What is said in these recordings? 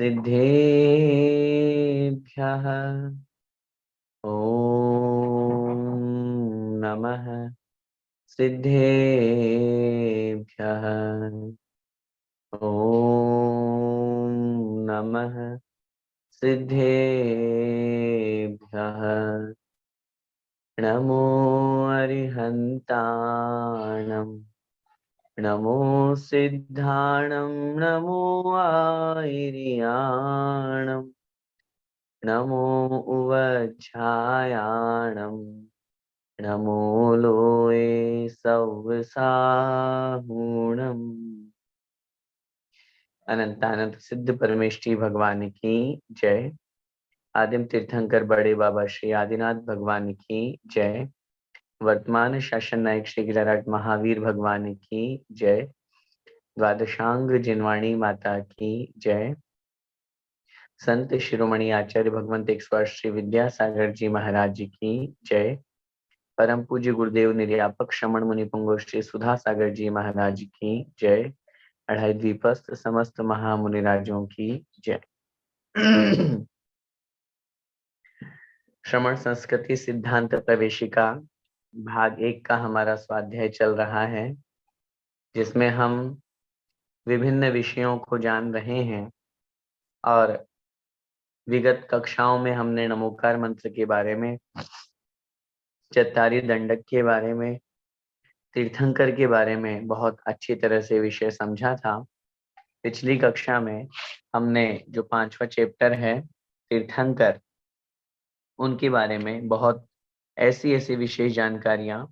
सिद्धेभ्यः ॐ नमः। सिद्धेभ्यः ॐ नमः। सिद्धेभ्यः नमो अरिहन्ताणम् नमो सिद्धाणं नमो आयर्याणं नमो उवच्छायाणं नमो लोये सव्साहूणम्। अनंतानंत सिद्ध परमेष्ठी भगवान की जय। आदिम तीर्थंकर बड़े बाबा श्री आदिनाथ भगवान की जय। वर्तमान शासन नायक श्री गिरिराज महावीर भगवान की जय। द्वादशांग जिनवाणी माता की जय। संत शिरोमणि आचार्य भगवंत 108 श्री विद्यासागर जी महाराज जी की जय। परम पूज्य गुरुदेव निर्यापक श्रमण मुनि पुंगव श्री सुधा सागर जी महाराज की जय। अढ़ाई द्वीपस्थ समस्त महामुनिराजों की जय। श्रमण संस्कृति सिद्धांत प्रवेशिका भाग 1 का हमारा स्वाध्याय चल रहा है, जिसमें हम विभिन्न विषयों को जान रहे हैं। और विगत कक्षाओं में हमने नमोकार मंत्र के बारे में, चत्तारी दंडक के बारे में, तीर्थंकर के बारे में बहुत अच्छी तरह से विषय समझा था। पिछली कक्षा में हमने जो 5वां चैप्टर है तीर्थंकर, उनके बारे में बहुत ऐसी विशेष जानकारियां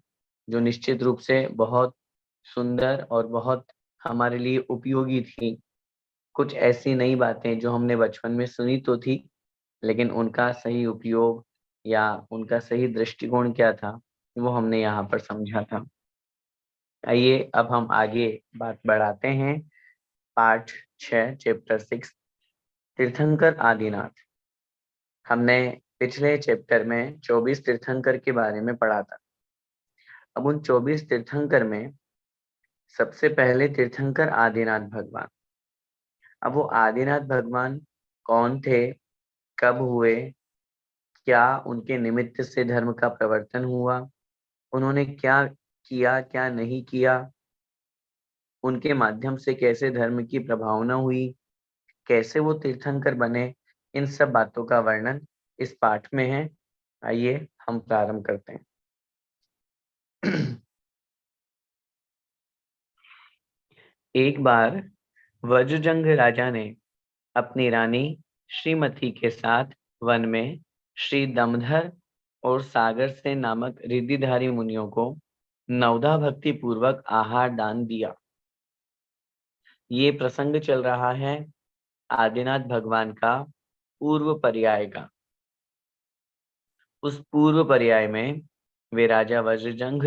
जो निश्चित रूप से बहुत सुंदर और बहुत हमारे लिए उपयोगी थी। कुछ ऐसी नई बातें जो हमने बचपन में सुनी तो थी, लेकिन उनका सही उपयोग या उनका सही दृष्टिकोण क्या था वो हमने यहाँ पर समझा था। आइए अब हम आगे बात बढ़ाते हैं। पार्ट 6 चैप्टर 6 तीर्थंकर आदिनाथ। हमने पिछले चैप्टर में 24 तीर्थंकर के बारे में पढ़ा था। अब उन 24 तीर्थंकर में सबसे पहले तीर्थंकर आदिनाथ भगवान। अब वो आदिनाथ भगवान कौन थे, कब हुए, क्या उनके निमित्त से धर्म का प्रवर्तन हुआ, उन्होंने क्या किया क्या नहीं किया, उनके माध्यम से कैसे धर्म की प्रभावना हुई, कैसे वो तीर्थंकर बने, इन सब बातों का वर्णन इस पाठ में है। आइए हम प्रारंभ करते हैं। एक बार वज्रजंग राजा ने अपनी रानी श्रीमती के साथ वन में श्री दमधर और सागर से नामक रिद्धिधारी मुनियों को नवधा भक्ति पूर्वक आहार दान दिया। ये प्रसंग चल रहा है आदिनाथ भगवान का पूर्व पर्याय का। उस पूर्व पर्याय में वे राजा वज्रजंग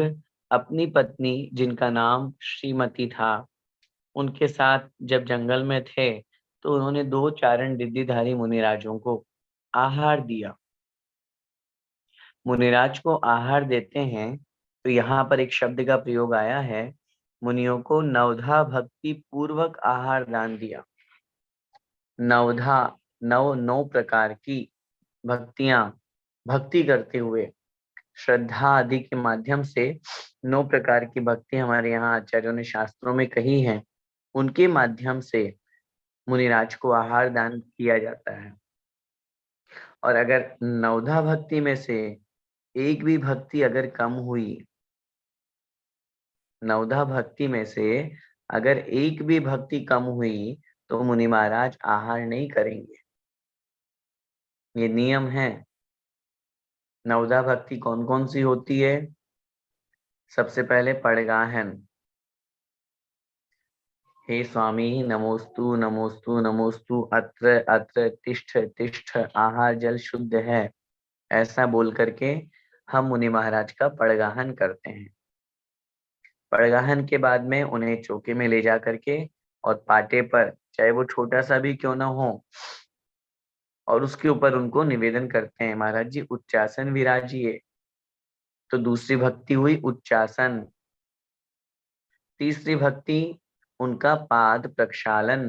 अपनी पत्नी, जिनका नाम श्रीमती था, उनके साथ जब जंगल में थे तो उन्होंने 2 चारण रिद्धिधारी मुनिराजों को आहार दिया। मुनिराज को आहार देते हैं तो यहाँ पर एक शब्द का प्रयोग आया है, मुनियों को नवधा भक्ति पूर्वक आहार दान दिया। नवधा, 9 प्रकार की भक्तियां, भक्ति करते हुए श्रद्धा आदि के माध्यम से 9 प्रकार की भक्ति हमारे यहाँ आचार्यों ने शास्त्रों में कही है, उनके माध्यम से मुनिराज को आहार दान किया जाता है। और अगर नवधा भक्ति में से एक भी भक्ति अगर कम हुई, नवधा भक्ति में से अगर एक भी भक्ति कम हुई तो मुनि महाराज आहार नहीं करेंगे। ये नियम है। नवधा भक्ति कौन कौन सी होती है? सबसे पहले पड़गाहन, हे स्वामी नमोस्तु नमोस्तु नमोस्तु, अत्र अत्र तिष्ठ तिष्ठ, आहार जल शुद्ध है, ऐसा बोल करके हम मुनि महाराज का पड़गाहन करते हैं। पड़गाहन के बाद में उन्हें चौके में ले जा करके और पाटे पर, चाहे वो छोटा सा भी क्यों ना हो, और उसके ऊपर उनको निवेदन करते हैं, महाराज जी उच्चासन विराजिए। तो दूसरी भक्ति हुई उच्चासन। तीसरी भक्ति उनका पाद प्रक्षालन।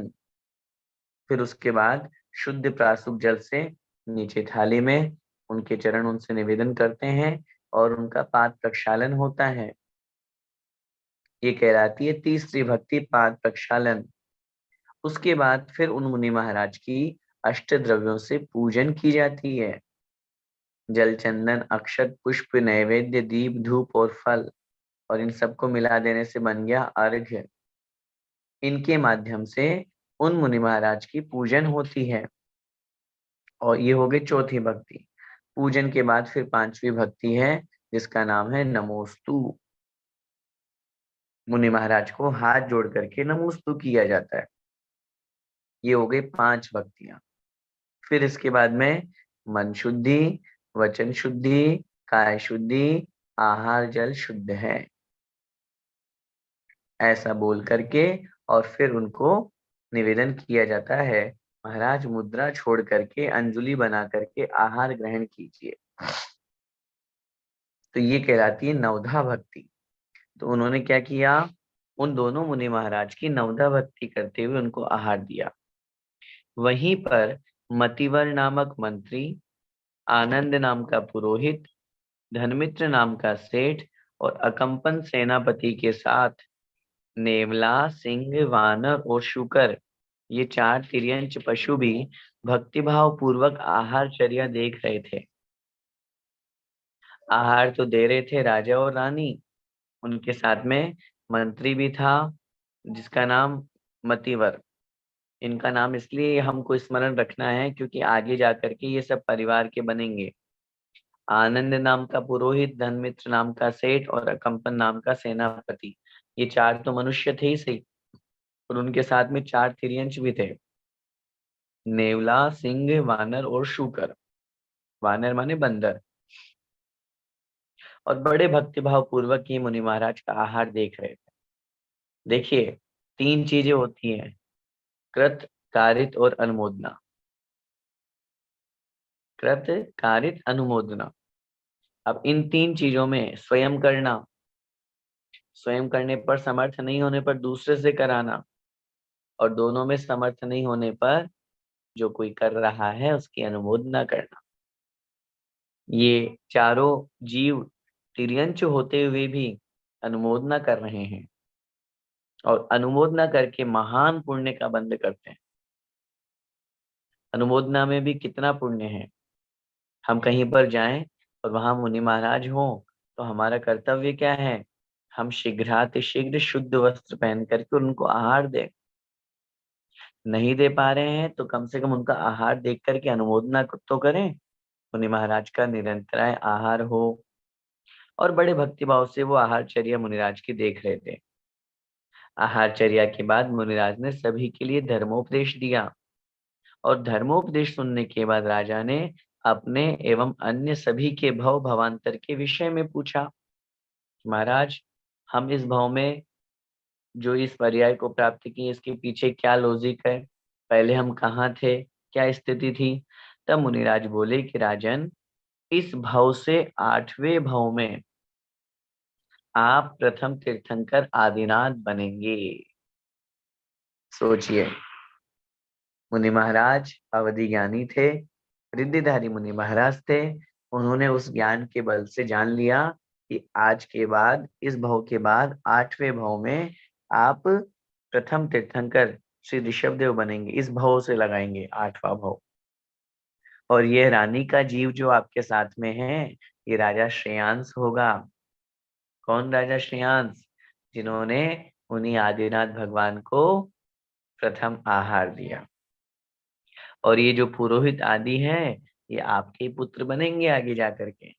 फिर उसके बाद शुद्ध प्रासुक जल से नीचे थाली में उनके चरण उनसे निवेदन करते हैं और उनका पाद प्रक्षालन होता है। ये कहलाती है तीसरी भक्ति, पाद प्रक्षालन। उसके बाद फिर उन मुनि महाराज की अष्ट द्रव्यों से पूजन की जाती है। जल, चंदन, अक्षत, पुष्प, नैवेद्य, दीप, धूप और फल, और इन सबको मिला देने से बन गया अर्घ्य। इनके माध्यम से उन मुनि महाराज की पूजन होती है। और ये हो गई चौथी भक्ति। पूजन के बाद फिर पांचवी भक्ति है जिसका नाम है नमोस्तु। मुनि महाराज को हाथ जोड़ करके नमोस्तु किया जाता है। ये हो गई 5 भक्तियां। फिर इसके बाद में मन शुद्धि, वचन शुद्धि, काय शुद्धि, आहार जल शुद्ध है, ऐसा बोल करके और फिर उनको निवेदन किया जाता है, महाराज मुद्रा छोड़ करके अंजलि बना करके आहार ग्रहण कीजिए। तो ये कहलाती है नवधा भक्ति। तो उन्होंने क्या किया, उन दोनों मुनि महाराज की नवधा भक्ति करते हुए उनको आहार दिया। वहीं पर मतिवर नामक मंत्री, आनंद नाम का पुरोहित, धनमित्र नाम का सेठ और अकंपन सेनापति के साथ नेवला, सिंह, वानर और शूकर, ये 4 तिर्यंच पशु भी भक्तिभाव पूर्वक आहारचर्या देख रहे थे। आहार तो दे रहे थे राजा और रानी, उनके साथ में मंत्री भी था जिसका नाम मतिवर। इनका नाम इसलिए हमको स्मरण रखना है क्योंकि आगे जाकर के ये सब परिवार के बनेंगे। आनंद नाम का पुरोहित, धनमित्र नाम का सेठ और अकंपन नाम का सेनापति, ये 4 तो मनुष्य थे ही सही, और उनके साथ में 4 तिर्यंच भी थे, नेवला, सिंह, वानर और शूकर। वानर माने बंदर। और बड़े भक्तिभाव पूर्वक ये मुनि महाराज का आहार देख रहे थे। देखिए 3 चीजें होती हैं, कृत, कारित और अनुमोदना। कृत, कारित, अनुमोदना। अब इन 3 चीजों में स्वयं करना, स्वयं करने पर समर्थ नहीं होने पर दूसरे से कराना, और दोनों में समर्थ नहीं होने पर जो कोई कर रहा है उसकी अनुमोदना करना। ये चारों जीव तिर्यंच होते हुए भी अनुमोदना कर रहे हैं और अनुमोदना करके महान पुण्य का बंध करते हैं। अनुमोदना में भी कितना पुण्य है। हम कहीं पर जाएं और वहां मुनि महाराज हो तो हमारा कर्तव्य क्या है, हम शीघ्रातिशीघ्र शुद्ध वस्त्र पहन करके उनको आहार दें। नहीं दे पा रहे हैं तो कम से कम उनका आहार देख करके अनुमोदना तो करें, मुनि महाराज का निरंतर आहार हो। और बड़े भक्तिभाव से वो आहारचर्या मुनिराज की देख रहे थे। आहारचर्या के बाद मुनिराज ने सभी के लिए धर्मोपदेश दिया, और धर्मोपदेश सुनने के बाद राजा ने अपने एवं अन्य सभी के भव भवांतर के विषय में पूछा। महाराज, हम इस भव में जो इस पर्याय को प्राप्त किए इसके पीछे क्या लॉजिक है, पहले हम कहाँ थे, क्या स्थिति थी। तब मुनिराज बोले कि राजन, इस भव से 8वें भव में आप प्रथम तीर्थंकर आदिनाथ बनेंगे। सोचिए, मुनि महाराज अवधि ज्ञानी थे, रिद्धिधारी मुनि महाराज थे। उन्होंने उस ज्ञान के बल से जान लिया कि आज के बाद, इस भव के बाद 8वें भव में आप प्रथम तीर्थंकर श्री ऋषभदेव बनेंगे। इस भव से लगाएंगे 8वां भव। और ये रानी का जीव जो आपके साथ में है, ये राजा श्रेयांश होगा। कौन राजा श्रेयांश? जिन्होंने उन्हीं आदिनाथ भगवान को प्रथम आहार दिया। और ये जो पुरोहित आदि हैं, ये आपके पुत्र बनेंगे आगे जाकर के।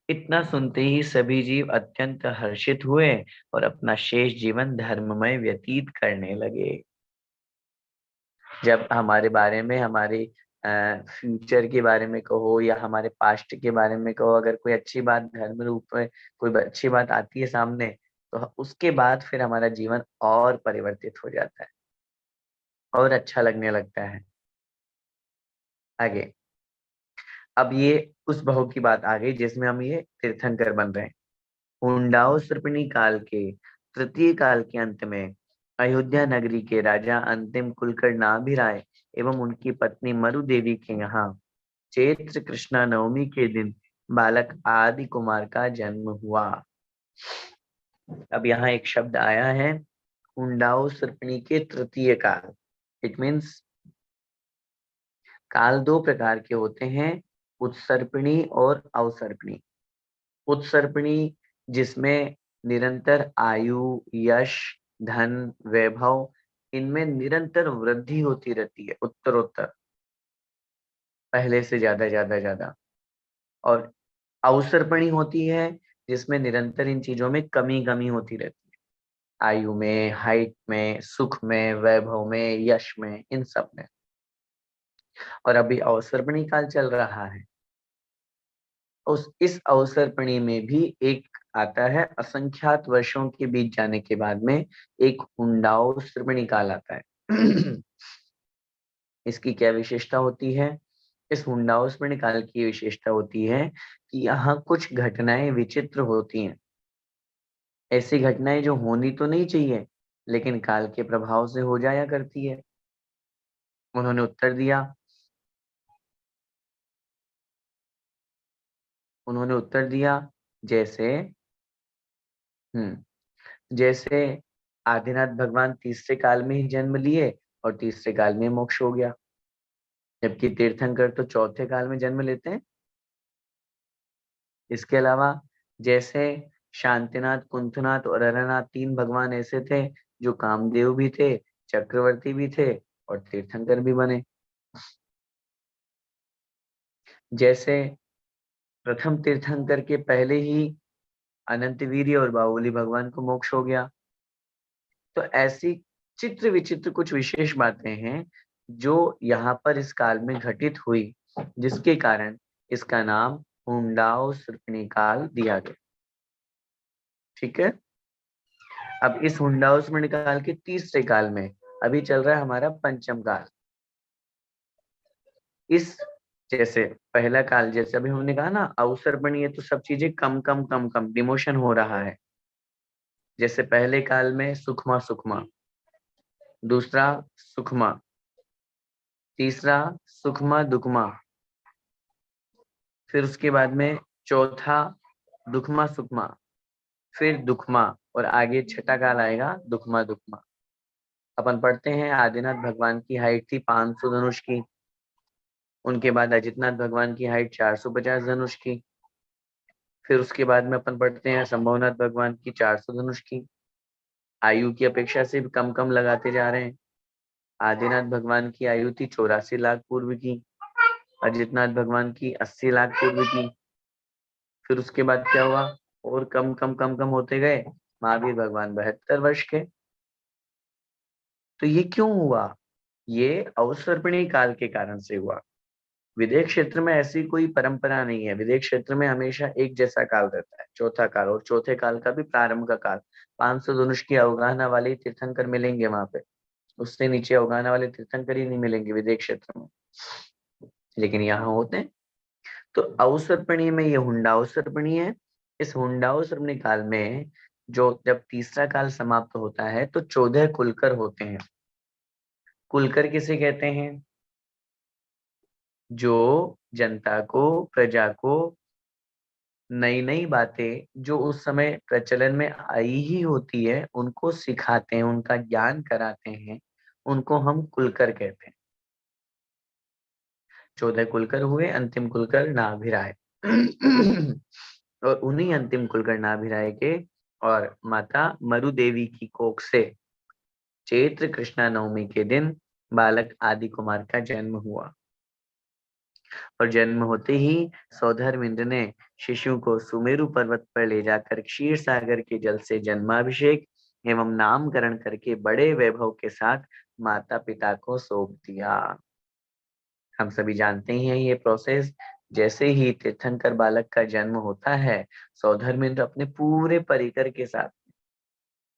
इतना सुनते ही सभी जीव अत्यंत हर्षित हुए और अपना शेष जीवन धर्ममय व्यतीत करने लगे। जब हमारे बारे में, हमारे फ्यूचर के बारे में कहो या हमारे पास्ट के बारे में कहो, अगर कोई अच्छी बात धर्म रूप में कोई अच्छी बात आती है सामने, तो उसके बाद फिर हमारा जीवन और परिवर्तित हो जाता है और अच्छा लगने लगता है। आगे, अब ये उस भव की बात आ गई जिसमें हम ये तीर्थंकर बन रहे हैं। हुंडाओ सर्पिणी काल के तृतीय काल के अंत में अयोध्या नगरी के राजा अंतिम कुलकर नाभिराय एवं उनकी पत्नी मरु देवी के यहाँ चैत्र कृष्णा नवमी के दिन बालक आदि कुमार का जन्म हुआ। अब यहाँ एक शब्द आया है हुंडाओ सर्पिणी के तृतीय काल। इट मीन्स काल दो प्रकार के होते हैं, उत्सर्पिणी और अवसर्पिणी। उत्सर्पिणी जिसमें निरंतर आयु, यश, धन, वैभव, इनमें निरंतर वृद्धि होती रहती है, उत्तरोत्तर, पहले से ज्यादा ज्यादा ज्यादा। और अवसर्पिणी होती है जिसमें निरंतर इन चीजों में कमी कमी होती रहती है, आयु में, हाइट में, सुख में, वैभव में, यश में, इन सब में। और अभी अवसर्पिणी काल चल रहा है। इस अवसर्पिणी में भी एक आता है, असंख्यात वर्षों के बीत जाने के बाद में एक हुंडाओ काल आता है। इसकी क्या विशेषता होती है? इस हुंडाओ काल की विशेषता होती है कि यहाँ कुछ घटनाएं विचित्र होती हैं। ऐसी घटनाएं जो होनी तो नहीं चाहिए लेकिन काल के प्रभाव से हो जाया करती है। उन्होंने उत्तर दिया, जैसे जैसे आदिनाथ भगवान तीसरे काल में ही जन्म लिए और तीसरे काल में मोक्ष हो गया, जबकि तीर्थंकर तो चौथे काल में जन्म लेते हैं। इसके अलावा जैसे शांतिनाथ, कुंथनाथ और अरनाथ तीन भगवान ऐसे थे जो कामदेव भी थे, चक्रवर्ती भी थे और तीर्थंकर भी बने। जैसे प्रथम तीर्थंकर के पहले ही अनंतवीर्य और बाहुबली भगवान को मोक्ष हो गया। तो ऐसी चित्र विचित्र कुछ विशेष बातें हैं जो यहाँ पर इस काल में घटित हुई, जिसके कारण इसका नाम हुंडाओ सर्पिणी काल दिया गया। ठीक है। अब इस हुंडाओ सर्पिणी काल के तीसरे काल में अभी चल रहा है हमारा पंचम काल। इस जैसे पहला काल, जैसे अभी हमने कहा ना अवसर्पिणी है तो सब चीजें कम कम कम कम डिमोशन हो रहा है। जैसे पहले काल में सुखमा सुखमा, दूसरा सुखमा, तीसरा सुखमा दुखमा, फिर उसके बाद में चौथा दुखमा सुखमा, फिर दुखमा, और आगे छठा काल आएगा दुखमा दुखमा। अपन पढ़ते हैं आदिनाथ भगवान की हाइट थी 500 धनुष की, उनके बाद अजितनाथ भगवान की हाइट 450 धनुष की, फिर उसके बाद में अपन पढ़ते हैं संभवनाथ भगवान की 400 धनुष की। आयु की अपेक्षा से भी कम कम लगाते जा रहे हैं। आदिनाथ भगवान की आयु थी 84 लाख पूर्व की, अजितनाथ भगवान की 80 लाख पूर्व की। फिर उसके बाद क्या हुआ, और कम कम कम कम होते गए, महावीर भगवान 72 वर्ष के। तो ये क्यों हुआ? ये अवसर्पिणी काल के कारण से हुआ। विदेह क्षेत्र में ऐसी कोई परंपरा नहीं है। विदेह क्षेत्र में हमेशा एक जैसा काल रहता है, चौथा काल, और चौथे काल का भी प्रारंभ का काल। 500 धनुष की अवगाहना वाले तीर्थंकर मिलेंगे वहां पे, उससे नीचे अवगाहना वाले तीर्थंकर ही नहीं मिलेंगे विदेह क्षेत्र में, लेकिन यहाँ होते हैं। तो अवसर्पिणी में ये हुंडा अवसर्पिणी है। इस हुंडा अवसर्पिणी काल में जो जब तीसरा काल समाप्त होता है तो 14 कुलकर होते हैं। कुलकर किसे कहते हैं? जो जनता को, प्रजा को नई नई बातें जो उस समय प्रचलन में आई ही होती है उनको सिखाते हैं, उनका ज्ञान कराते हैं, उनको हम कुलकर कहते हैं। 14 कुलकर हुए, अंतिम कुलकर नाभिराय। और उन्हीं अंतिम कुलकर नाभिराय के और माता मरु देवी की कोख से चैत्र कृष्णा नवमी के दिन बालक आदि कुमार का जन्म हुआ। और जन्म होते ही सौधर्मिंद्र ने शिशु को सुमेरु पर्वत पर ले जाकर क्षीर सागर के जल से जन्माभिषेक एवं नामकरण करके बड़े वैभव के साथ माता पिता को सौंप दिया। हम सभी जानते ही हैं ये प्रोसेस। जैसे ही तीर्थंकर बालक का जन्म होता है, सौधर्मेंद्र अपने पूरे परिकर के साथ,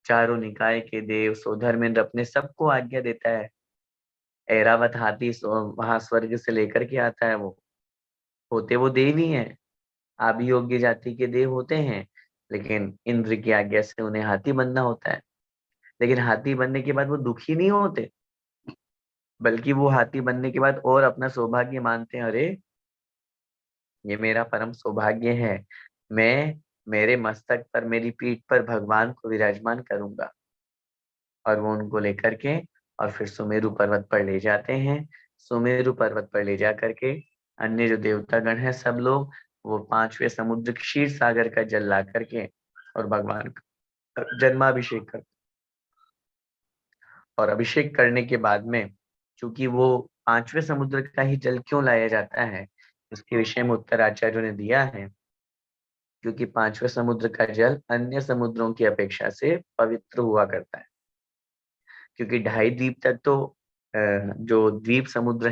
चारों निकाय के देव, सौधर्मेंद्र अपने सबको आज्ञा देता है। ऐरावत हाथी वहां स्वर्ग से लेकर के आता है। वो होते वो देव ही हैं, आभियोग्य जाति के देव होते हैं, लेकिन इंद्र की आज्ञा से उन्हें हाथी बनना होता है। लेकिन हाथी बनने के बाद वो दुखी नहीं होते, बल्कि वो हाथी बनने के बाद और अपना सौभाग्य मानते हैं, अरे ये मेरा परम सौभाग्य है, मैं मेरे मस्तक पर, मेरी पीठ पर भगवान को विराजमान करूंगा। और वो उनको लेकर के और फिर सुमेरु पर्वत पर ले जाते हैं। सुमेरु पर्वत पर ले जा करके अन्य जो देवतागण हैं सब लोग वो पांचवें समुद्र क्षीर सागर का जल ला करके और भगवान का जन्माभिषेक कर, और अभिषेक करने के बाद में, चूंकि वो पांचवें समुद्र का ही जल क्यों लाया जाता है, इसके विषय में उत्तर आचार्यों ने दिया है। क्योंकि पांचवें समुद्र का जल अन्य समुद्रों की अपेक्षा से पवित्र हुआ करता है। क्योंकि ढाई द्वीप तक तो जो द्वीप समुद्र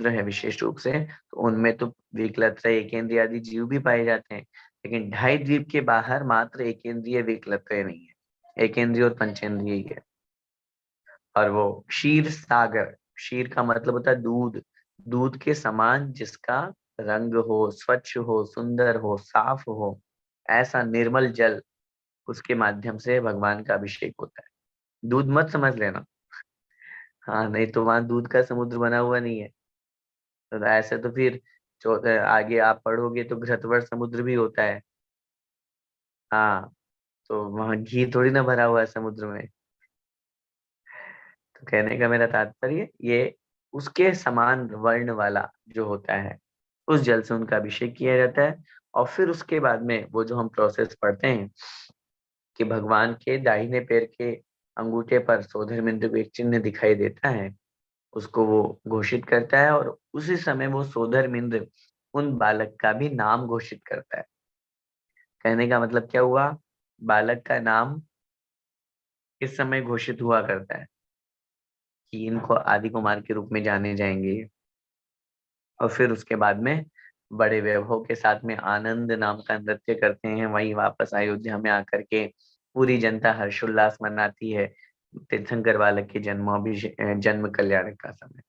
है विशेष रूप से, तो उनमें तो विकलत्रय एकेंद्रिय आदि जीव भी पाए जाते हैं। लेकिन ढाई द्वीप के बाहर मात्र एकेंद्रिय विकलत्रय नहीं है, एकेंद्रिय और पंचेंद्रिय ही है। और वो क्षीर सागर, क्षीर का मतलब होता है दूध, दूध के समान जिसका रंग हो, स्वच्छ हो, सुंदर हो, साफ हो, ऐसा निर्मल जल, उसके माध्यम से भगवान का अभिषेक होता है। दूध मत समझ लेना, हाँ, नहीं तो वहां दूध का समुद्र बना हुआ नहीं है। तो ऐसे तो फिर आगे आप पढ़ोगे तो घृतवर्त समुद्र भी होता है। हाँ, तो वहां घी थोड़ी ना भरा हुआ है समुद्र में। तो कहने का मेरा तात्पर्य ये उसके समान वर्ण वाला जो होता है, उस जल से उनका अभिषेक किया जाता है। और फिर उसके बाद में वो जो हम प्रोसेस पढ़ते हैं कि भगवान के दाहिने पैर के अंगूठे पर सोधर बिंदु को एक चिन्ह दिखाई देता है, उसको वो घोषित करता है और उसी समय वो सोधर बिंदु उन बालक का भी नाम घोषित करता है। कहने का मतलब क्या हुआ, बालक का नाम किस समय घोषित हुआ करता है कि इनको आदि कुमार के रूप में जाने जाएंगे। और फिर उसके बाद में बड़े वैभव के साथ में आनंद नाम का नृत्य करते हैं, वहीं वापस अयोध्या में आकर के पूरी जनता हर्षोल्लास मनाती है तीर्थंकर बालक के जन्म कल्याण का समय।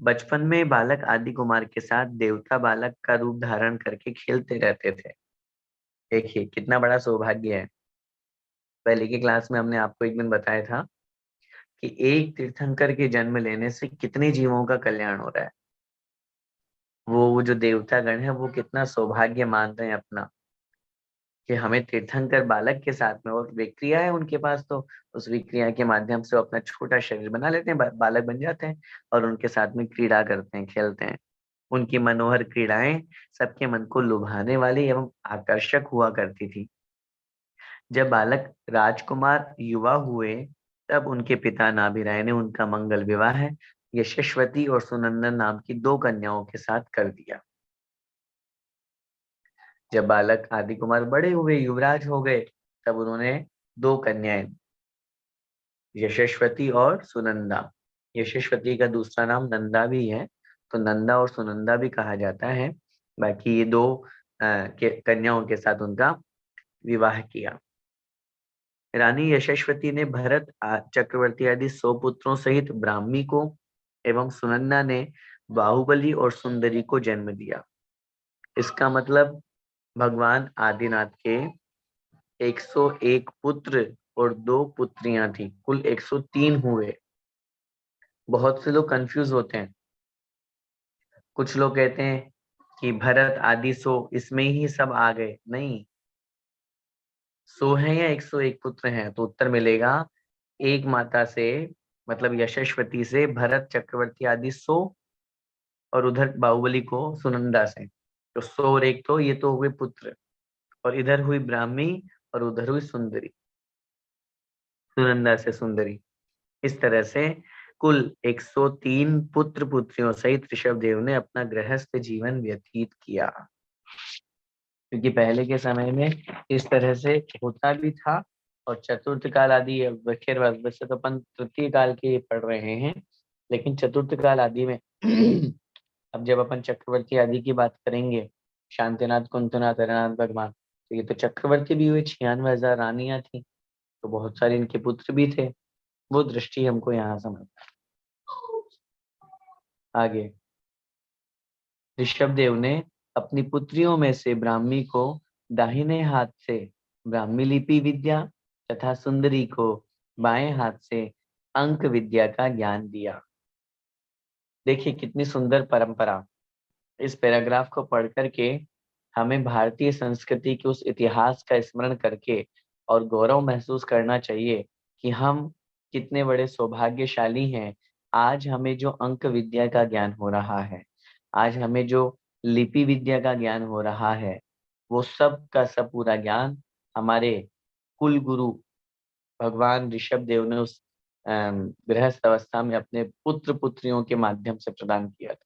बचपन में बालक आदि कुमार के साथ देवता बालक का रूप धारण करके खेलते रहते थे। देखिए कितना बड़ा सौभाग्य है। पहले की क्लास में हमने आपको एक दिन बताया था कि एक तीर्थंकर के जन्म लेने से कितने जीवों का कल्याण हो रहा है। वो जो देवतागण है वो कितना सौभाग्य मान रहे हैं अपना कि हमें तीर्थंकर बालक के साथ में, और विक्रिया है उनके पास, तो उस विक्रिया के माध्यम से वो अपना छोटा शरीर बना लेते हैं, बालक बन जाते हैं और उनके साथ में क्रीड़ा करते हैं, खेलते हैं। उनकी मनोहर क्रीड़ाएं सबके मन को लुभाने वाली एवं आकर्षक हुआ करती थी। जब बालक राजकुमार युवा हुए तब उनके पिता नाभि राय ने उनका मंगल विवाह यशस्वती और सुनंदन नाम की दो कन्याओं के साथ कर दिया। जब बालक आदि कुमार बड़े हुए, युवराज हो गए, तब उन्होंने दो कन्याएं, यशस्वती और सुनंदा, यशस्वती का दूसरा नाम नंदा भी है, तो नंदा और सुनंदा भी कहा जाता है। बाकी ये दो कन्याओं के साथ उनका विवाह किया। रानी यशस्वती ने भरत चक्रवर्ती आदि 100 पुत्रों सहित ब्राह्मी को एवं सुनंदा ने बाहुबली और सुंदरी को जन्म दिया। इसका मतलब भगवान आदिनाथ के 101 पुत्र और 2 पुत्रियां थी, कुल 103 हुए। बहुत से लोग कंफ्यूज होते हैं, कुछ लोग कहते हैं कि भरत आदि 100 इसमें ही सब आ गए, नहीं, 100 है या 101 पुत्र हैं, तो उत्तर मिलेगा एक माता से, मतलब यशस्वती से भरत चक्रवर्ती आदि 100, और उधर बाहुबली को सुनंदा से, तो 100 और एक, तो ये तो हुए पुत्र। और इधर हुई ब्राह्मी और उधर हुई सुंदरी, सुनंदा से सुंदरी। इस तरह से कुल 103 पुत्र पुत्रियों सहित ऋषभदेव ने अपना गृहस्थ जीवन व्यतीत किया। क्योंकि पहले के समय में इस तरह से होता भी था। और चतुर्थ काल आदि, खैर वैसे तो अपन तृतीय काल के पढ़ रहे हैं, लेकिन चतुर्थ काल आदि में अब जब अपन चक्रवर्ती आदि की बात करेंगे, शांतिनाथ कुंतनाथ हरनाथ भगवान, तो ये तो चक्रवर्ती भी हुए, 96,000 रानियां थी, तो बहुत सारे इनके पुत्र भी थे। वो दृष्टि हमको यहाँ समझ। आगे ऋषभदेव ने अपनी पुत्रियों में से ब्राह्मी को दाहिने हाथ से ब्राह्मी लिपि विद्या तथा सुंदरी को बाएं हाथ से अंक विद्या का ज्ञान दिया। देखिए कितनी सुंदर परंपरा। इस पैराग्राफ को पढ़ करके हमें भारतीय संस्कृति के उस इतिहास का स्मरण करके और गौरव महसूस करना चाहिए कि हम कितने बड़े सौभाग्यशाली हैं। आज हमें जो अंक विद्या का ज्ञान हो रहा है, आज हमें जो लिपि विद्या का ज्ञान हो रहा है, वो सब का सब पूरा ज्ञान हमारे कुल गुरु भगवान ऋषभ देव ने उस गृहस्थ अवस्था में अपने पुत्र पुत्रियों के माध्यम से प्रदान किया था।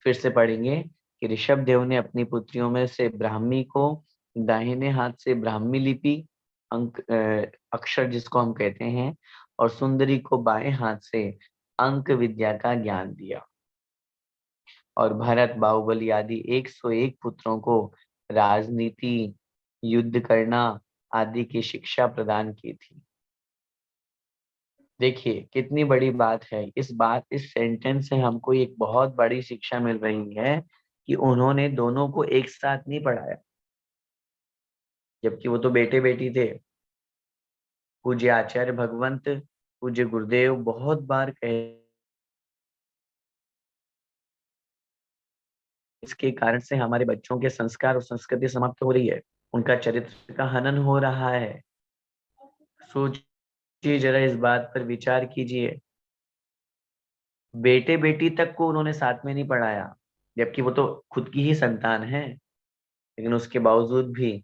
फिर से पढ़ेंगे कि ऋषभ देव ने अपनी पुत्रियों में से ब्राह्मी को दाहिने हाथ से ब्राह्मी लिपि अंक अक्षर जिसको हम कहते हैं, और सुंदरी को बाएं हाथ से अंक विद्या का ज्ञान दिया। और भरत बाहुबली आदि 101 पुत्रों को राजनीति, युद्ध करना आदि की शिक्षा प्रदान की थी। देखिए कितनी बड़ी बात है। इस सेंटेंस से हमको एक बहुत बड़ी शिक्षा मिल रही है कि उन्होंने दोनों को एक साथ नहीं पढ़ाया, जबकि वो तो बेटे बेटी थे। पूज्य आचार्य भगवंत, पूज्य गुरुदेव बहुत बार कहे इसके कारण से हमारे बच्चों के संस्कार और संस्कृति समाप्त हो रही है, उनका चरित्र का हनन हो रहा है। सोचिए जरा, इस बात पर विचार कीजिए। बेटे बेटी तक को उन्होंने साथ में नहीं पढ़ाया, जबकि वो तो खुद की ही संतान है, लेकिन उसके बावजूद भी।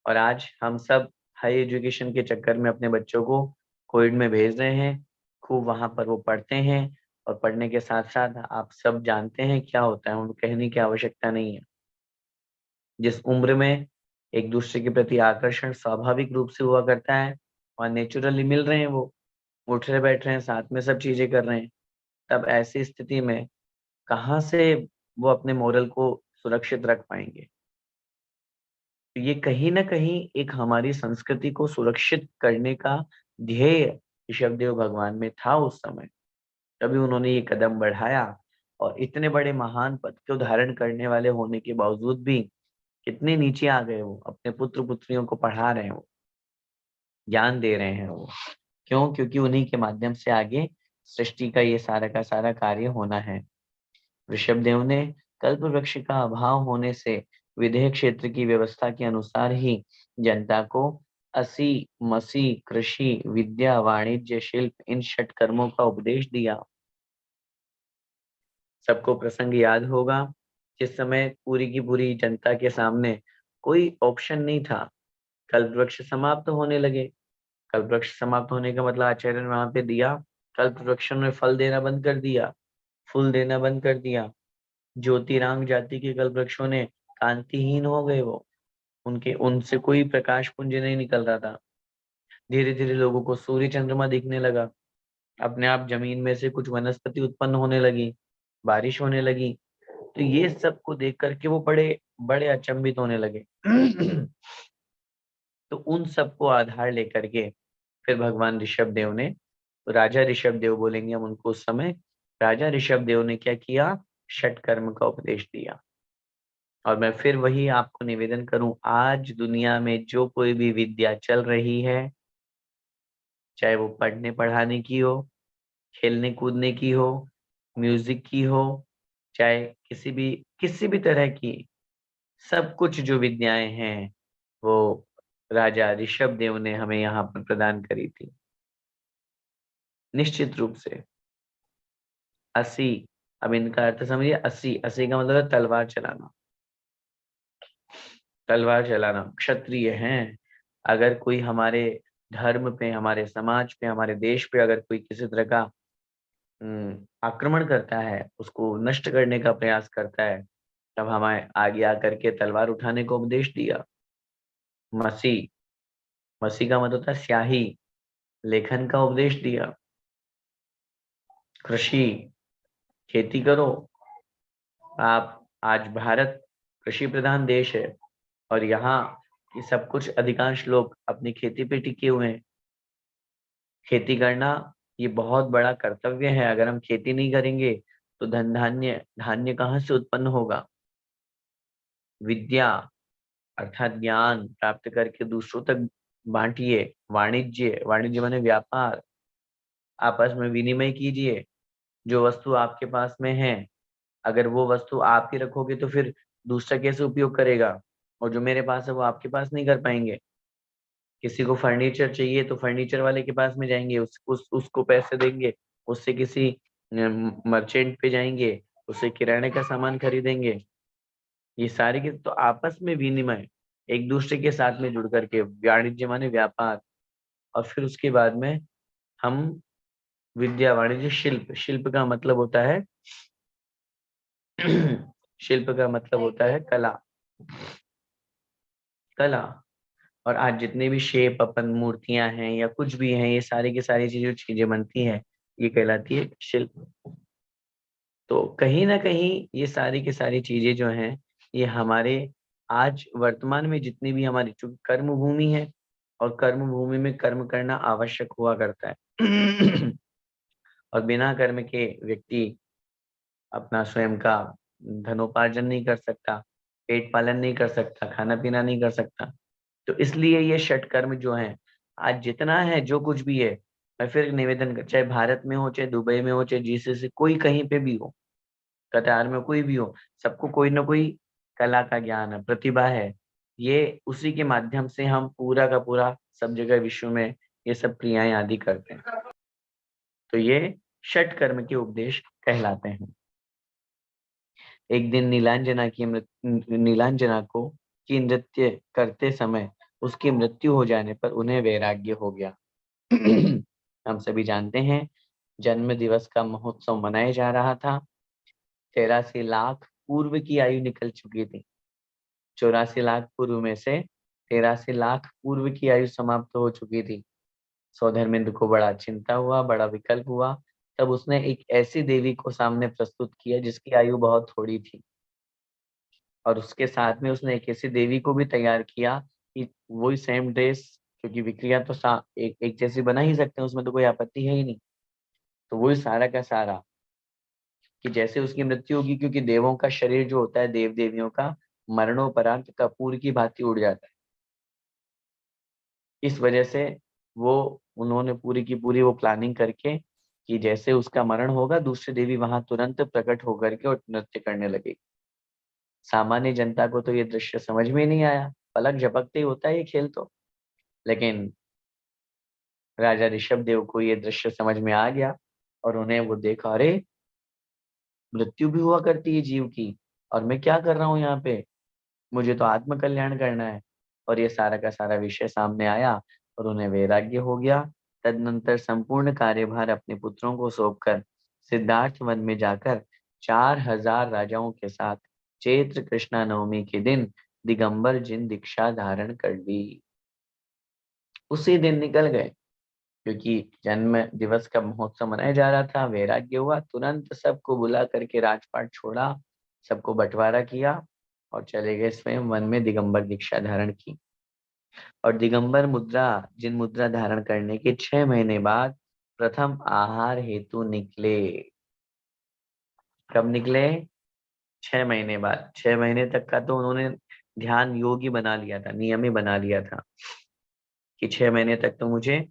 और आज हम सब हाई एजुकेशन के चक्कर में अपने बच्चों को कोविड में भेज रहे हैं, खूब वहां पर वो पढ़ते हैं, और पढ़ने के साथ साथ आप सब जानते हैं क्या होता है, उनको कहने की आवश्यकता नहीं है। जिस उम्र में एक दूसरे के प्रति आकर्षण स्वाभाविक रूप से हुआ करता है, और नेचुरली मिल रहे हैं, वो उठ रहे बैठ रहे हैं, साथ में सब चीजें कर रहे हैं, तब ऐसी स्थिति में कहाँ से वो अपने मोरल को सुरक्षित रख पाएंगे। तो ये कहीं ना कहीं एक हमारी संस्कृति को सुरक्षित करने का ध्येय ऋषभदेव भगवान में था उस समय, तभी उन्होंने ये कदम बढ़ाया। और इतने बड़े महान पद को धारण करने वाले होने के बावजूद भी कितने नीचे आ गए, वो अपने पुत्र पुत्रियों को पढ़ा रहे हैं, वो ज्ञान दे रहे हैं। वो क्यों? क्योंकि उन्हीं के माध्यम से आगे सृष्टि का ये सारा का सारा कार्य होना है। ऋषभदेव ने कल्प वृक्ष का अभाव होने से विदेह क्षेत्र की व्यवस्था के अनुसार ही जनता को असी मसी कृषि विद्या वाणिज्य शिल्प इन षट कर्मों का उपदेश दिया। सबको प्रसंग याद होगा जिस समय पूरी की पूरी जनता के सामने कोई ऑप्शन नहीं था, कल्प वृक्ष समाप्त होने लगे। कल्प वृक्ष समाप्त होने का मतलब आचार्य ने वहां पे दिया, कल्प वृक्ष ने फल देना बंद कर दिया, फूल देना बंद कर दिया। ज्योतिरांग जाति के कल्प वृक्षों ने कांतिहीन हो गए, वो उनके उनसे कोई प्रकाश पुंज नहीं निकल रहा था। धीरे धीरे लोगों को सूर्य चंद्रमा दिखने लगा, अपने आप जमीन में से कुछ वनस्पति उत्पन्न होने लगी, बारिश होने लगी। तो ये सब को देख करके वो बड़े बड़े अचंभित होने लगे। तो उन सबको आधार लेकर के फिर भगवान ऋषभ देव ने, राजा ऋषभ देव बोलेंगे हम उनको उस समय, राजा ऋषभ देव ने क्या किया? षट कर्म का उपदेश दिया। और मैं फिर वही आपको निवेदन करूं, आज दुनिया में जो कोई भी विद्या चल रही है, चाहे वो पढ़ने पढ़ाने की हो, खेलने कूदने की हो, म्यूजिक की हो, चाहे किसी भी तरह की, सब कुछ जो विद्याएं हैं वो राजा ऋषभ देव ने हमें यहाँ पर प्रदान करी थी। निश्चित रूप से असी, अब इनका अर्थ समझिए, असी असी का मतलब है तलवार चलाना। तलवार चलाना, क्षत्रिय हैं। अगर कोई हमारे धर्म पे, हमारे समाज पे, हमारे देश पे अगर कोई किसी तरह का आक्रमण करता है, उसको नष्ट करने का प्रयास करता है, तब हमें आगे आकर के तलवार उठाने को उपदेश दिया। मसी, मसी का मतलब होता है स्याही, लेखन का उपदेश दिया। कृषि, खेती करो। आप आज भारत कृषि प्रधान देश है, और यहाँ की सब कुछ अधिकांश लोग अपनी खेती पे टिके हुए हैं। खेती करना ये बहुत बड़ा कर्तव्य है। अगर हम खेती नहीं करेंगे तो धन धान्य धान्य कहाँ से उत्पन्न होगा? विद्या अर्थात ज्ञान प्राप्त करके दूसरों तक बांटिए, वाणिज्य, वाणिज्य माने व्यापार, आपस में विनिमय कीजिए। जो वस्तु आपके पास में है, अगर वो वस्तु आप ही रखोगे तो फिर दूसरा कैसे उपयोग करेगा, और जो मेरे पास है वो आपके पास नहीं कर पाएंगे। किसी को फर्नीचर चाहिए तो फर्नीचर वाले के पास में जाएंगे, उसको पैसे देंगे, उससे किसी मर्चेंट पे जाएंगे, उससे किराने का सामान खरीदेंगे। ये सारे के तो आपस में विनिमय, एक दूसरे के साथ में जुड़ करके, वाणिज्य माने व्यापार। और फिर उसके बाद में हम विद्या, वाणिज्य, शिल्प, शिल्प का मतलब होता है शिल्प का मतलब होता है कला, कला। और आज जितने भी शेप अपन मूर्तियां हैं या कुछ भी हैं, ये सारी की सारी चीजें, चीजें बनती हैं, ये कहलाती है शिल्प। तो कहीं ना कहीं ये सारी की सारी चीजें जो हैं, ये हमारे आज वर्तमान में जितनी भी हमारी, चूंकि कर्म भूमि है और कर्म भूमि में कर्म करना आवश्यक हुआ करता है और बिना कर्म के व्यक्ति अपना स्वयं का धनोपार्जन नहीं कर सकता, पेट पालन नहीं कर सकता, खाना पीना नहीं कर सकता। तो इसलिए ये षटकर्म जो है, आज जितना है जो कुछ भी है, मैं फिर निवेदन कर, चाहे भारत में हो, चाहे दुबई में हो, चाहे जीसे से कोई कहीं पे भी हो, कतार में कोई भी हो, सबको कोई ना कोई कला का ज्ञान है, प्रतिभा है। ये उसी के माध्यम से हम पूरा का पूरा सब जगह विश्व में ये सब क्रियाएं आदि करते हैं। तो ये षट कर्म के उपदेश कहलाते हैं। एक दिन नीलांजना को की नृत्य करते समय उसकी मृत्यु हो जाने पर उन्हें वैराग्य हो गया। हम सभी जानते हैं, जन्म दिवस का महोत्सव मनाया जा रहा था। 83 लाख पूर्व की आयु निकल चुकी थी। 84 लाख पूर्व में से 83 लाख पूर्व की आयु समाप्त हो चुकी थी। सौधर्मेंद्र को बड़ा चिंता हुआ, बड़ा विकल्प हुआ। तब उसने एक ऐसी देवी को सामने प्रस्तुत किया जिसकी आयु बहुत थोड़ी थी, और उसके साथ में उसने एक ऐसी देवी को भी तैयार किया कि वही सेम ड्रेस, क्योंकि विक्रिया तो एक जैसी बना ही सकते हैं, उसमें तो कोई आपत्ति है ही नहीं। तो वही सारा का सारा कि जैसे उसकी मृत्यु होगी, क्योंकि देवों का शरीर जो होता है, देव देवियों का मरणोपरांत कपूर की भांति उड़ जाता है। इस वजह से वो उन्होंने पूरी की पूरी वो प्लानिंग करके कि जैसे उसका मरण होगा, दूसरी देवी वहां तुरंत प्रकट होकर के और नृत्य करने लगी। सामान्य जनता को तो ये दृश्य समझ में ही नहीं आया, पलक झपकते ही होता है ये खेल तो। लेकिन राजा ऋषभ देव को ये दृश्य समझ में आ गया, और उन्हें वो देखा, अरे मृत्यु भी हुआ करती है जीव की, और मैं क्या कर रहा हूँ यहाँ पे, मुझे तो आत्म कल्याण करना है। और ये सारा का सारा विषय सामने आया और उन्हें वैराग्य हो गया। तदनंतर संपूर्ण कार्यभार अपने पुत्रों को सौंपकर सिद्धार्थ वन में जाकर 4000 राजाओं के साथ चैत्र कृष्णा नवमी के दिन दिगंबर जिन दीक्षा धारण कर ली। उसी दिन निकल गए, क्योंकि जन्म दिवस का महोत्सव मनाया जा रहा था। वैराग्य हुआ, तुरंत सबको बुला करके राजपाट छोड़ा, सबको बंटवारा किया और चले गए स्वयं वन में दिगंबर दीक्षा धारण की। और दिगंबर मुद्रा, जिन मुद्रा धारण करने के 6 महीने बाद प्रथम आहार हेतु निकले। कब निकले? 6 महीने बाद। 6 महीने तक का तो उन्होंने ध्यान योग ही बना लिया था, नियम ही बना लिया था कि 6 महीने तक तो मुझे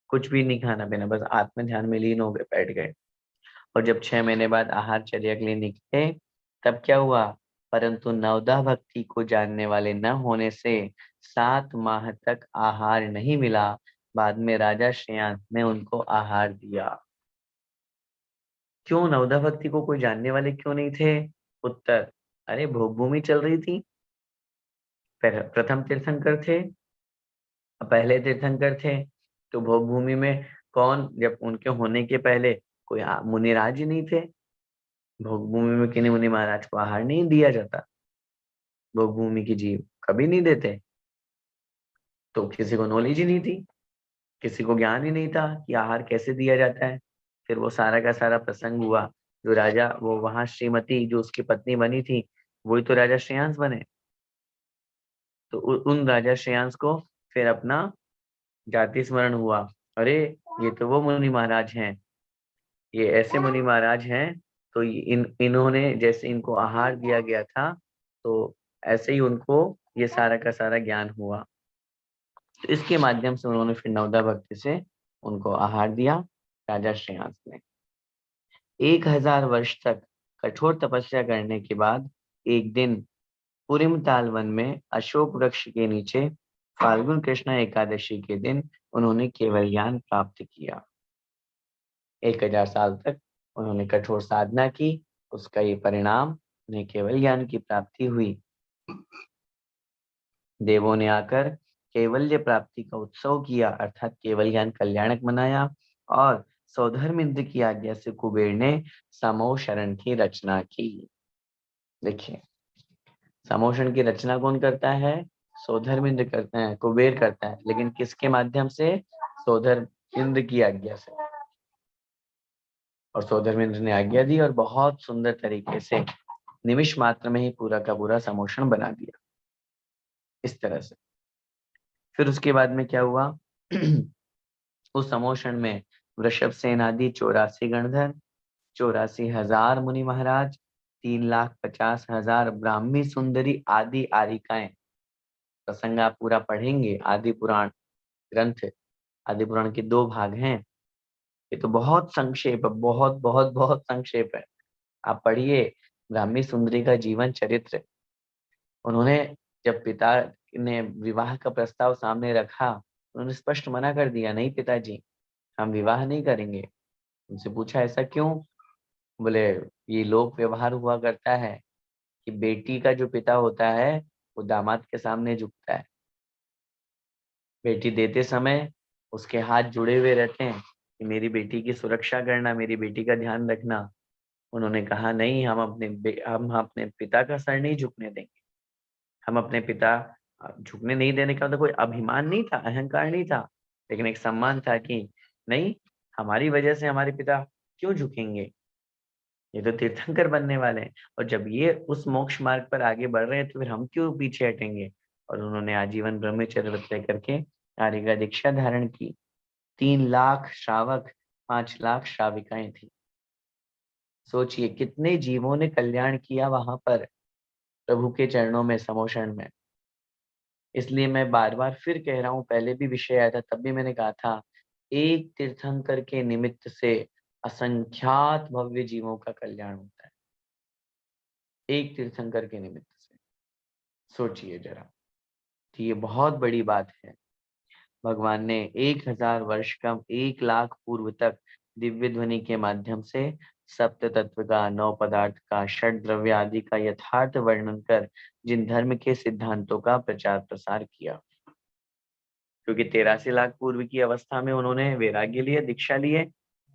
कुछ भी नहीं खाना पीना, बस आत्म ध्यान में लीन हो गए, बैठ गए। और जब 6 महीने बाद आहार चर्या के लिए निकले, तब क्या हुआ? परंतु नवदा भक्ति को जानने वाले न होने से 7 माह तक आहार नहीं मिला। बाद में राजा श्रेयांस ने उनको आहार दिया। क्यों नवदा भक्ति को कोई जानने वाले क्यों नहीं थे? उत्तर, अरे भोग भूमि चल रही थी, प्रथम तीर्थंकर थे, पहले तीर्थंकर थे। तो भोग भूमि में कौन, जब उनके होने के पहले कोई मुनिराज ही नहीं थे। भोग भूमि में किन्हीं मुनि महाराज को आहार नहीं दिया जाता, भोग भूमि की जीव कभी नहीं देते। तो किसी को नॉलेज ही नहीं थी, किसी को ज्ञान ही नहीं था कि आहार कैसे दिया जाता है। फिर वो सारा का सारा प्रसंग हुआ। जो राजा, वो वहां श्रीमती जो उसकी पत्नी बनी थी, वही तो राजा श्रेयांस बने। तो उन राजा श्रेयांस को फिर अपना जाति स्मरण हुआ। अरे ये तो वो मुनि महाराज हैं, ये ऐसे मुनि महाराज हैं। तो इन्होंने जैसे इनको आहार दिया गया था, तो ऐसे ही उनको ये सारा का सारा ज्ञान हुआ। तो इसके माध्यम से उन्होंने फिर नवदा भक्ति से उनको आहार दिया राजा श्रेयांस ने। 1000 वर्ष तक कठोर तपस्या करने के बाद एक दिन पुरिमताल वन में अशोक वृक्ष के नीचे फाल्गुन कृष्ण एकादशी के दिन उन्होंने केवल ज्ञान प्राप्त किया। 1000 साल तक उन्होंने कठोर साधना की, उसका ये परिणाम उन्हें केवल ज्ञान की प्राप्ति हुई। देवों ने आकर कैवल्य प्राप्ति का उत्सव किया, अर्थात केवल ज्ञान कल्याणक मनाया, और सौधर्मिंद्र की आज्ञा से कुबेर ने समोह शरण की रचना की। देखिए, समोह शरण की रचना कौन करता है? सौधर्मिंद्र करते हैं, कुबेर करता है, लेकिन किसके माध्यम से? सौधर्मिंद्र की आज्ञा से। और सौधर्मिंद्र ने आज्ञा दी और बहुत सुंदर तरीके से निमिष मात्र में ही पूरा का पूरा समोषण बना दिया, इस तरह से। फिर उसके बाद में क्या हुआ? उस समोषण में वृषभ सेन आदि 84 गणधर, 84,000 मुनि महाराज, 3,50,000 ब्राह्मी सुंदरी आदि आरिकाएं। प्रसंग आप पूरा पढ़ेंगे। आदि पुराण ग्रंथ, आदि पुराण के 2 भाग हैं। ये तो बहुत संक्षेप है, बहुत बहुत बहुत संक्षेप है। आप पढ़िए ब्राह्मी सुंदरी का जीवन चरित्र। उन्होंने जब पिता ने विवाह का प्रस्ताव सामने रखा, उन्होंने स्पष्ट मना कर दिया, नहीं पिताजी, हम विवाह नहीं करेंगे। उनसे पूछा ऐसा क्यों? बोले ये लोक व्यवहार हुआ करता है कि बेटी का जो पिता होता है वो दामाद के सामने झुकता है। बेटी देते समय उसके हाथ जुड़े हुए रहते हैं कि मेरी बेटी की सुरक्षा करना, मेरी बेटी का ध्यान रखना। उन्होंने कहा नहीं, हम अपने पिता का सर नहीं झुकने देंगे। हम अपने पिता झुकने नहीं देने का मतलब कोई अभिमान नहीं था, अहंकार नहीं था, लेकिन एक सम्मान था कि नहीं, हमारी वजह से हमारे पिता क्यों झुकेंगे, ये तो तीर्थंकर बनने वाले हैं। और जब ये उस मोक्ष मार्ग पर आगे बढ़ रहे हैं तो फिर हम क्यों पीछे हटेंगे। और उन्होंने आजीवन ब्रह्मचर्य व्रत लेकर के आर्य का दीक्षा धारण की। 3 लाख श्रावक, 5 लाख श्राविकाएं थी। सोचिए कितने जीवों ने कल्याण किया वहां पर प्रभु के चरणों में, समोषण में। इसलिए मैं बार बार फिर कह रहा हूँ, पहले भी विषय आया था तब भी मैंने कहा था, एक तीर्थंकर के निमित्त से असंख्यात भव्य जीवों का कल्याण होता है। एक तीर्थंकर के निमित्त से सोचिए जरा, तो ये बहुत बड़ी बात है। भगवान ने 1000 वर्ष कम 1 लाख पूर्व तक दिव्य ध्वनि के माध्यम से सप्त तत्व का, 9 पदार्थ का, षड द्रव्य आदि का यथार्थ वर्णन कर जिन धर्म के सिद्धांतों का प्रचार प्रसार किया। क्योंकि 83 लाख पूर्व की अवस्था में उन्होंने वैराग्य लिए, दीक्षा लिए।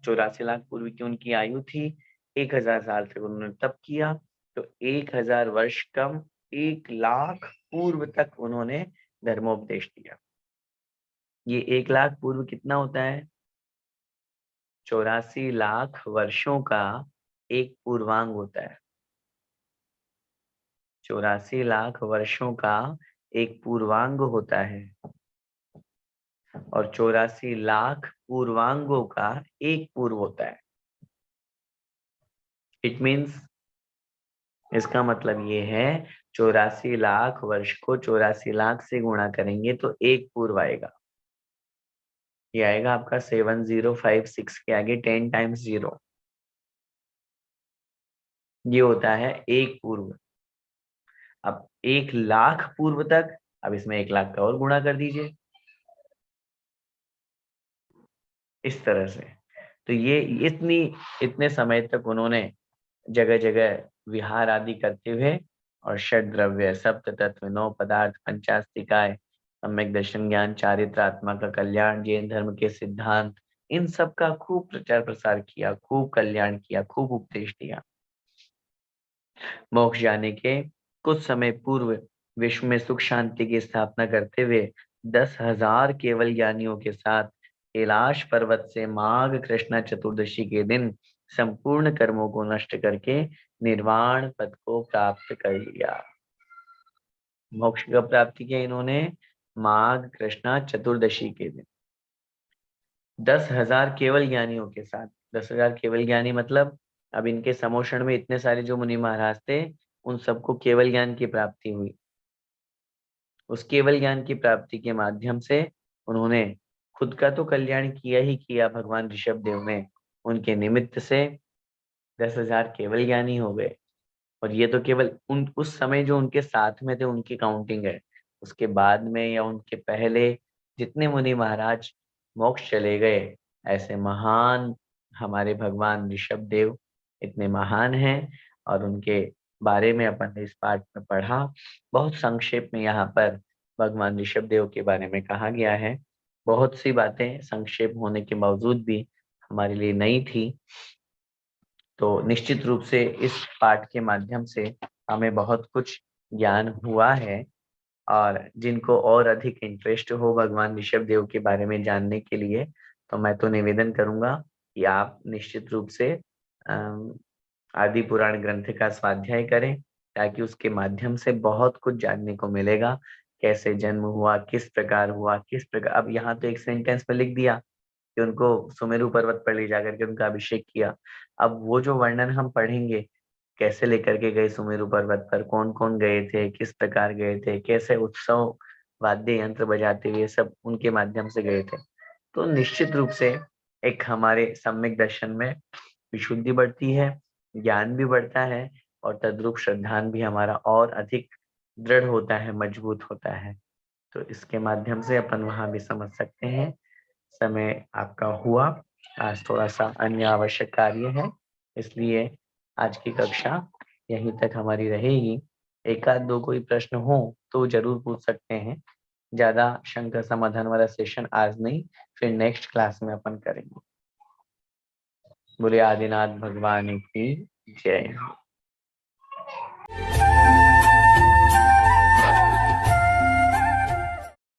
84 लाख पूर्व की उनकी आयु थी। 1000 साल तक उन्होंने तप किया। तो 1000 वर्ष कम 1 लाख पूर्व तक उन्होंने धर्मोपदेश दिया। ये 1 लाख पूर्व कितना होता है? 84 लाख वर्षों का एक पूर्वांग होता है। 84 लाख वर्षों का एक पूर्वांग होता है और 84 लाख पूर्वांगों का एक पूर्व होता है। इट मीन्स, इसका मतलब ये है 84 लाख वर्ष को 84 लाख से गुणा करेंगे तो एक पूर्व आएगा। ये आएगा आपका 7056 के आगे 10 टाइम्स 0, ये होता है एक पूर्व। अब 1 लाख पूर्व तक, अब इसमें 1 लाख का और गुणा कर दीजिए, इस तरह से। तो ये इतने समय तक उन्होंने जगह जगह विहार आदि करते हुए और षड द्रव्य, सप्त तत्व, 9 पदार्थ, पंचास्तिकाय, सम्यक दर्शन ज्ञान, चारित्र, आत्मा का कल्याण, जैन धर्म के सिद्धांत, इन सब का खूब प्रचार प्रसार किया, खूब कल्याण किया, खूब उपदेश दिया। मोक्ष जाने के कुछ समय पूर्व विश्व में सुख शांति की स्थापना करते हुए 10,000 केवल ज्ञानियों के साथ कैलाश पर्वत से माघ कृष्णा चतुर्दशी के दिन संपूर्ण कर्मों को नष्ट करके निर्वाण पद को प्राप्त कर लिया। मोक्ष का प्राप्ति किया इन्होंने माघ कृष्णा चतुर्दशी के दिन 10,000 केवल ज्ञानियों के साथ। 10,000 केवल ज्ञानी मतलब अब इनके समोषण में इतने सारे जो मुनि महाराज थे, उन सबको केवल ज्ञान की प्राप्ति हुई। उस केवल ज्ञान की प्राप्ति के माध्यम से उन्होंने खुद का तो कल्याण किया ही किया, भगवान ऋषभ देव ने उनके निमित्त से 10,000 केवल ज्ञानी हो गए। और ये तो केवल उन उस समय जो उनके साथ में थे उनकी काउंटिंग है। उसके बाद में या उनके पहले जितने मुनि महाराज मोक्ष चले गए, ऐसे महान हमारे भगवान ऋषभ देव इतने महान हैं। और उनके बारे में अपन ने इस पाठ में पढ़ा। बहुत संक्षेप में यहाँ पर भगवान ऋषभ देव के बारे में कहा गया है। बहुत सी बातें संक्षेप होने के बावजूद भी हमारे लिए नई थी। तो निश्चित रूप से इस पाठ के माध्यम से हमें बहुत कुछ ज्ञान हुआ है। और जिनको और अधिक इंटरेस्ट हो भगवान ऋषभ देव के बारे में जानने के लिए, तो मैं तो निवेदन करूंगा कि आप निश्चित रूप से आदि पुराण ग्रंथ का स्वाध्याय करें, ताकि उसके माध्यम से बहुत कुछ जानने को मिलेगा। कैसे जन्म हुआ, किस प्रकार हुआ, किस प्रकार। अब यहाँ तो एक सेंटेंस में लिख दिया कि उनको सुमेरु पर्वत पर ले जाकर के उनका अभिषेक किया। अब वो जो वर्णन हम पढ़ेंगे, कैसे लेकर के गए सुमेरु पर्वत पर, कौन कौन गए थे, किस प्रकार गए थे, कैसे उत्सव वाद्य यंत्र बजाते हुए सब उनके माध्यम से गए थे, तो निश्चित रूप से एक हमारे सम्यक दर्शन में विशुद्धि बढ़ती है, ज्ञान भी बढ़ता है, और तद्रूप श्रद्धान भी हमारा और अधिक दृढ़ होता है, मजबूत होता है। तो इसके माध्यम से अपन वहां भी समझ सकते हैं। समय आपका हुआ, आज थोड़ा सा अन्य आवश्यक कार्य है, इसलिए आज की कक्षा यहीं तक हमारी रहेगी। एक आध दो कोई प्रश्न हो तो जरूर पूछ सकते हैं। ज्यादा शंका समाधान वाला सेशन आज नहीं, फिर नेक्स्ट क्लास में अपन करेंगे। बोले आदिनाथ भगवान की जय।